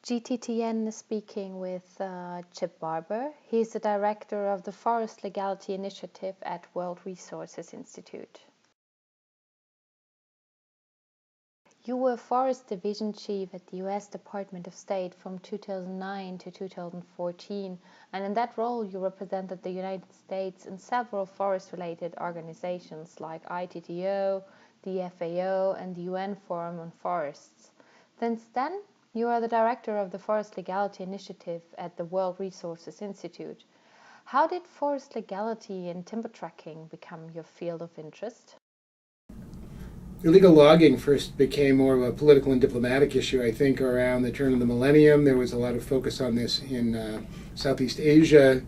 GTTN is speaking with Chip Barber. He's the director of the Forest Legality Initiative at World Resources Institute. You were Forest Division Chief at the US Department of State from 2009 to 2014, and in that role you represented the United States in several forest-related organizations like ITTO, the FAO, and the UN Forum on Forests. Since then, you are the director of the Forest Legality Initiative at the World Resources Institute. How did forest legality and timber tracking become your field of interest? Illegal logging first became more of a political and diplomatic issue, I think, around the turn of the millennium. There was a lot of focus on this in Southeast Asia.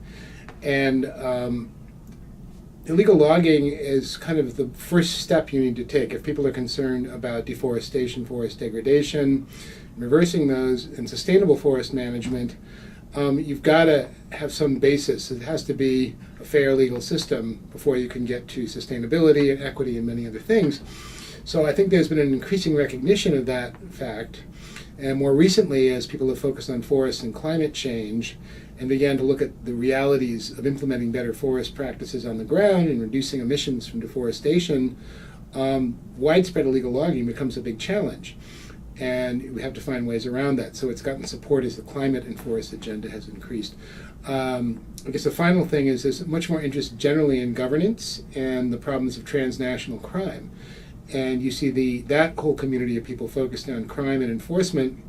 And illegal logging is kind of the first step you need to take. If people are concerned about deforestation, forest degradation, reversing those, and sustainable forest management, you've got to have some basis. It has to be a fair legal system before you can get to sustainability and equity and many other things. So I think there's been an increasing recognition of that fact. And more recently, as people have focused on forests and climate change and began to look at the realities of implementing better forest practices on the ground and reducing emissions from deforestation, widespread illegal logging becomes a big challenge. And we have to find ways around that. So it's gotten support as the climate and forest agenda has increased. I guess the final thing is there's much more interest generally in governance and the problems of transnational crime. And you see that whole community of people focused on crime and enforcement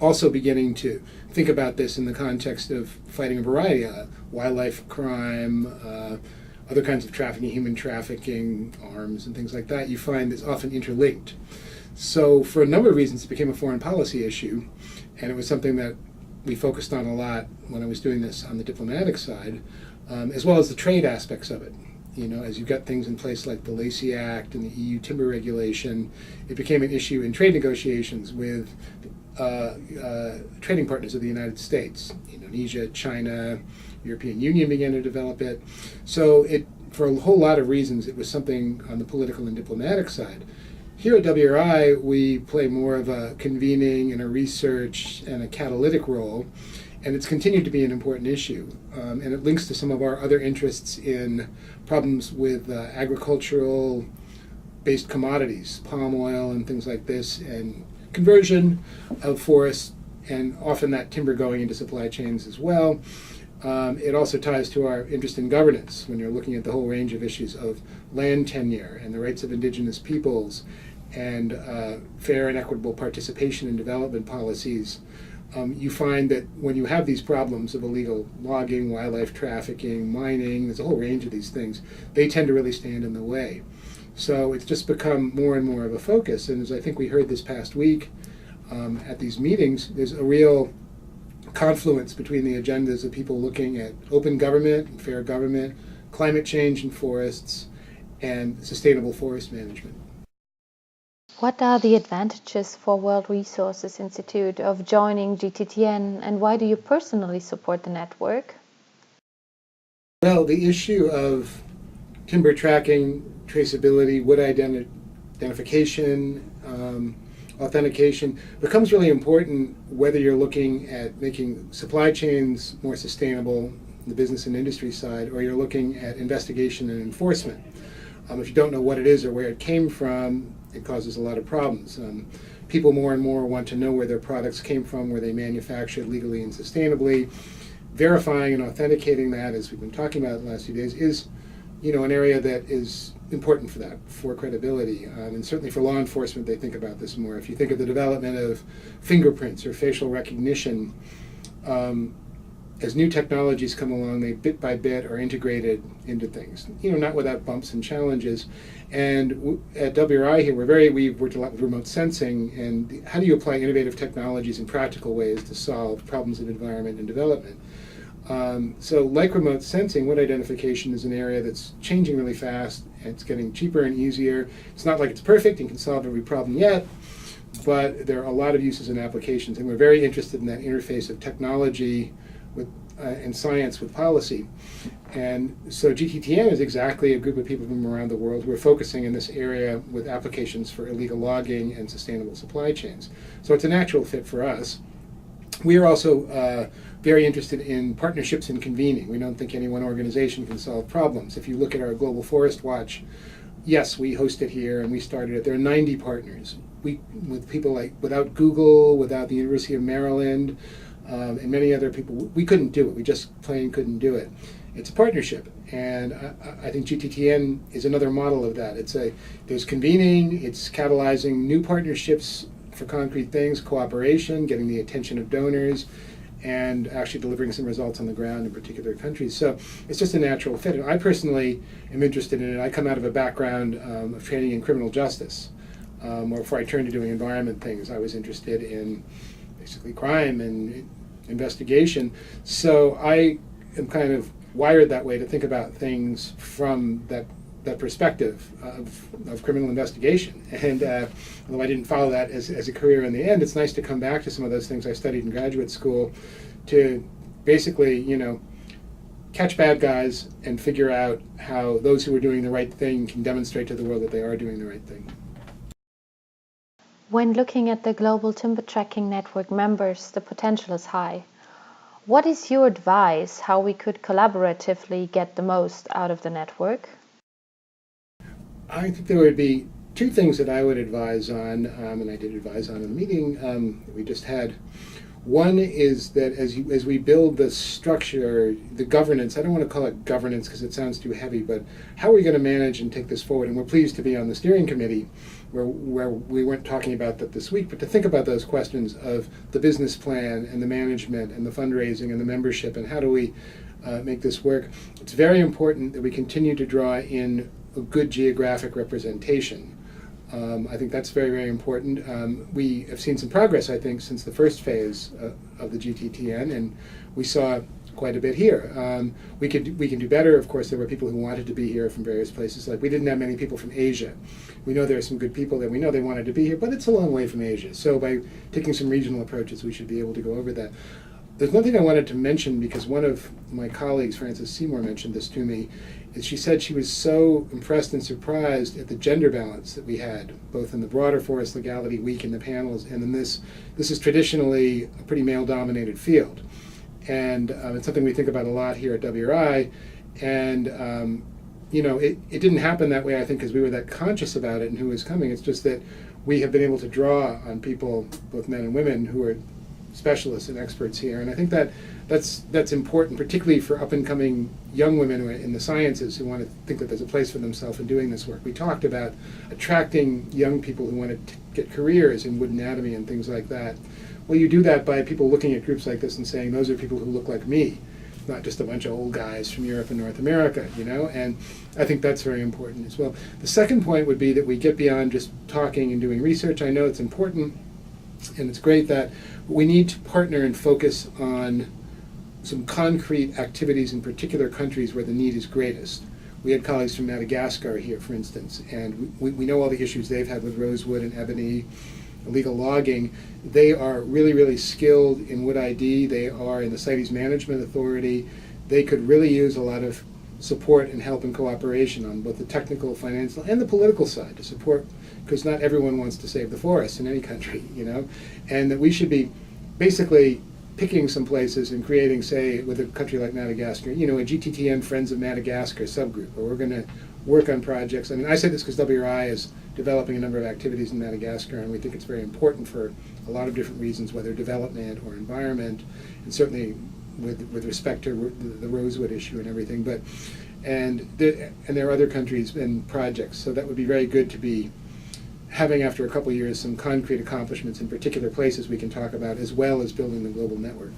also beginning to think about this in the context of fighting a variety of wildlife crime, other kinds of trafficking, human trafficking, arms, and things like that. You find it's often interlinked. So for a number of reasons, it became a foreign policy issue, and it was something that we focused on a lot when I was doing this on the diplomatic side, as well as the trade aspects of it. You know, as you've got things in place like the Lacey Act and the EU timber regulation, it became an issue in trade negotiations with trading partners of the United States. Indonesia, China, European Union began to develop it. So for a whole lot of reasons, it was something on the political and diplomatic side. Here at WRI, we play more of a convening and a research and a catalytic role, and it's continued to be an important issue. And it links to some of our other interests in problems with agricultural-based commodities, palm oil and things like this, and conversion of forests, and often that timber going into supply chains as well. It also ties to our interest in governance when you're looking at the whole range of issues of land tenure and the rights of indigenous peoples and fair and equitable participation in development policies. You find that when you have these problems of illegal logging, wildlife trafficking, mining, there's a whole range of these things, they tend to really stand in the way. So it's just become more and more of a focus. And as I think we heard this past week at these meetings, there's a real confluence between the agendas of people looking at open government and fair government, climate change in forests, and sustainable forest management. What are the advantages for World Resources Institute of joining GTTN, and why do you personally support the network? Well, the issue of timber tracking, traceability, wood identification, authentication becomes really important whether you're looking at making supply chains more sustainable, the business and industry side, or you're looking at investigation and enforcement. If you don't know what it is or where it came from, it causes a lot of problems. People more and more want to know where their products came from, where they manufactured legally and sustainably. Verifying and authenticating that, as we've been talking about the last few days, is an area that is important for that, for credibility. And certainly for law enforcement, they think about this more. If you think of the development of fingerprints or facial recognition, as new technologies come along, they bit by bit are integrated into things, not without bumps and challenges. And at WRI here, we've worked a lot with remote sensing and how do you apply innovative technologies in practical ways to solve problems of environment and development. So like remote sensing, wood identification is an area that's changing really fast, and it's getting cheaper and easier. It's not like it's perfect and can solve every problem yet, but there are a lot of uses and applications, and we're very interested in that interface of technology and science with policy. And so GTTN is exactly a group of people from around the world who are focusing in this area with applications for illegal logging and sustainable supply chains. So it's a natural fit for us. We are also very interested in partnerships and convening. We don't think any one organization can solve problems. If you look at our Global Forest Watch, yes, we host it here and we started it. There are 90 partners. With people like, without Google, without the University of Maryland, and many other people, we couldn't do it. We just plain couldn't do it. It's a partnership, and I think GTTN is another model of that. There's convening, it's catalyzing new partnerships for concrete things, cooperation, getting the attention of donors, and actually delivering some results on the ground in particular countries. So it's just a natural fit. And I personally am interested in it. I come out of a background of training in criminal justice. Or before I turned to doing environment things, I was interested in basically crime and investigation. So I am kind of wired that way to think about things from that perspective of criminal investigation. And although I didn't follow that as a career in the end, it's nice to come back to some of those things I studied in graduate school to basically, catch bad guys and figure out how those who are doing the right thing can demonstrate to the world that they are doing the right thing. When looking at the Global Timber Tracking Network members, the potential is high. What is your advice how we could collaboratively get the most out of the network? I think there would be two things that I would advise on, and I did advise on in the meeting that we just had. One is that as we build the structure, the governance, I don't want to call it governance because it sounds too heavy, but how are we going to manage and take this forward? And we're pleased to be on the steering committee where we weren't talking about that this week, but to think about those questions of the business plan and the management and the fundraising and the membership and how do we make this work. It's very important that we continue to draw in a good geographic representation. I think that's very, very important. We have seen some progress, I think, since the first phase of the GTTN, and we saw quite a bit here. We can do better. Of course, there were people who wanted to be here from various places. Like we didn't have many people from Asia. We know there are some good people there. We know they wanted to be here, but it's a long way from Asia. So by taking some regional approaches, we should be able to go over that. There's one thing I wanted to mention because one of my colleagues, Frances Seymour, mentioned this to me. Is she said she was so impressed and surprised at the gender balance that we had, both in the broader Forest Legality Week and the panels, and in this is traditionally a pretty male-dominated field. And it's something we think about a lot here at WRI. And, it didn't happen that way, I think, because we were that conscious about it and who was coming. It's just that we have been able to draw on people, both men and women, who are specialists and experts here. And I think that's important, particularly for up-and-coming young women who are in the sciences who want to think that there's a place for themselves in doing this work. We talked about attracting young people who want to get careers in wood anatomy and things like that. Well, you do that by people looking at groups like this and saying, those are people who look like me, not just a bunch of old guys from Europe and North America, and I think that's very important as well. The second point would be that we get beyond just talking and doing research. I know it's important, and it's great that we need to partner and focus on some concrete activities in particular countries where the need is greatest. We had colleagues from Madagascar here, for instance, and we know all the issues they've had with rosewood and ebony, illegal logging. They are really, really skilled in wood ID. They are in the CITES Management Authority. They could really use a lot of support and help and cooperation on both the technical, financial, and the political side to support, because not everyone wants to save the forests in any country, and that we should be basically picking some places and creating, say, with a country like Madagascar, a GTTN Friends of Madagascar subgroup, where we're going to work on projects. I mean, I say this because WRI is developing a number of activities in Madagascar, and we think it's very important for a lot of different reasons, whether development or environment, and certainly with respect to the rosewood issue and everything. And there are other countries and projects, so that would be very good to be having, after a couple of years, some concrete accomplishments in particular places we can talk about, as well as building the global network.